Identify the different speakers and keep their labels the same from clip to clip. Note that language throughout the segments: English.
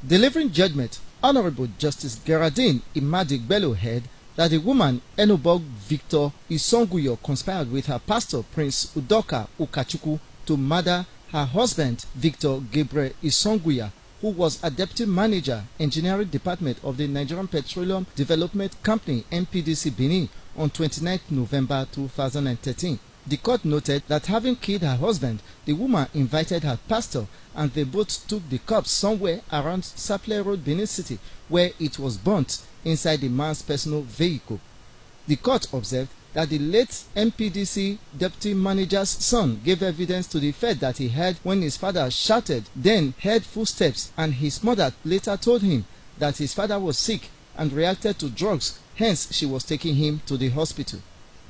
Speaker 1: Delivering judgment, Honorable Justice Geraldine Imadigbelo held that the woman Forkom Victor Feh conspired with her pastor Prince Udoka Ukachukwu to murder her husband Victor Gabriel Isonguya, who was a deputy manager, engineering department of the Nigerian Petroleum Development Company (NPDC) Benin on 29 November 2013. The court noted that having killed her husband, the woman invited her pastor and they both took the corpse somewhere around Saple Road, Benin City, where it was burnt inside the man's personal vehicle. The court observed that the late NPDC deputy manager's son gave evidence to the effect that he heard when his father shouted, then heard footsteps, and his mother later told him that his father was sick and reacted to drugs, hence she was taking him to the hospital.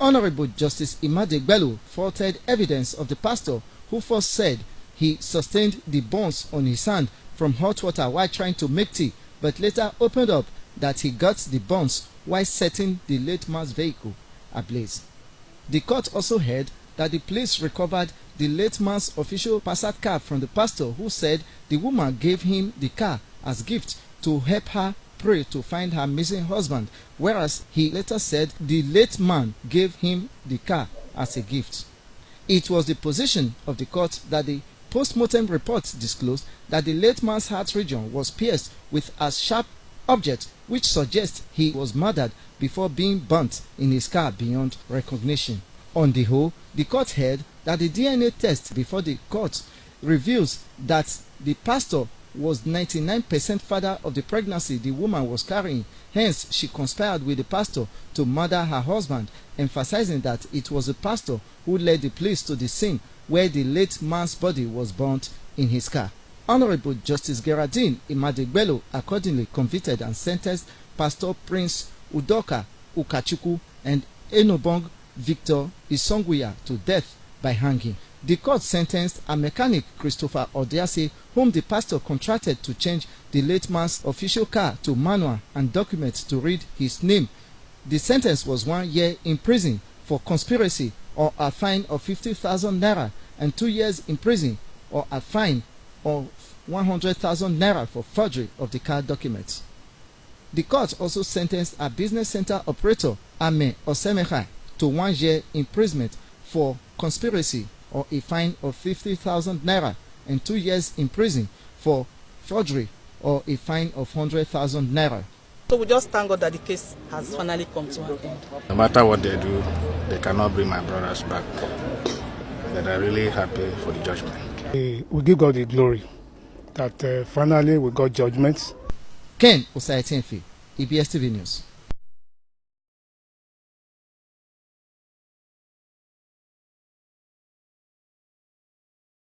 Speaker 1: Honorable Justice Imadigbelo faulted evidence of the pastor who first said he sustained the burns on his hand from hot water while trying to make tea, but later opened up that he got the burns while setting the late man's vehicle ablaze. The court also heard that the police recovered the late man's official Passat car from the pastor, who said the woman gave him the car as gift to help her pray to find her missing husband, whereas he later said the late man gave him the car as a gift. It was the position of the court that the post-mortem report disclosed that the late man's heart region was pierced with a sharp object, which suggests he was murdered before being burnt in his car beyond recognition. On the whole, the court held that the DNA test before the court reveals that the pastor was 99% father of the pregnancy the woman was carrying, hence she conspired with the pastor to murder her husband, emphasizing that it was the pastor who led the police to the scene where the late man's body was burnt in his car. Honorable Justice Geraldine Imadigbelo accordingly convicted and sentenced Pastor Prince Udoka Ukachukwu and Forkom Victor Isonguya to death by hanging. The court sentenced a mechanic, Christopher Odiase, whom the pastor contracted to change the late man's official car to manual and documents to read his name. The sentence was 1 year in prison for conspiracy or a fine of 50,000 naira and 2 years in prison or a fine of 100,000 naira for forgery of the car documents. The court also sentenced a business center operator, Ame Osemeha, to 1 year imprisonment for conspiracy or a fine of 50,000 naira and 2 years in prison for forgery or a fine of 100,000 naira.
Speaker 2: So we just thank God that the case has finally come to an end.
Speaker 3: No matter what they do, they cannot bring my brothers back. But I'm really happy for the judgment.
Speaker 4: We give God the glory that finally we got judgments.
Speaker 1: Ken Osayetenfe, EBS TV News.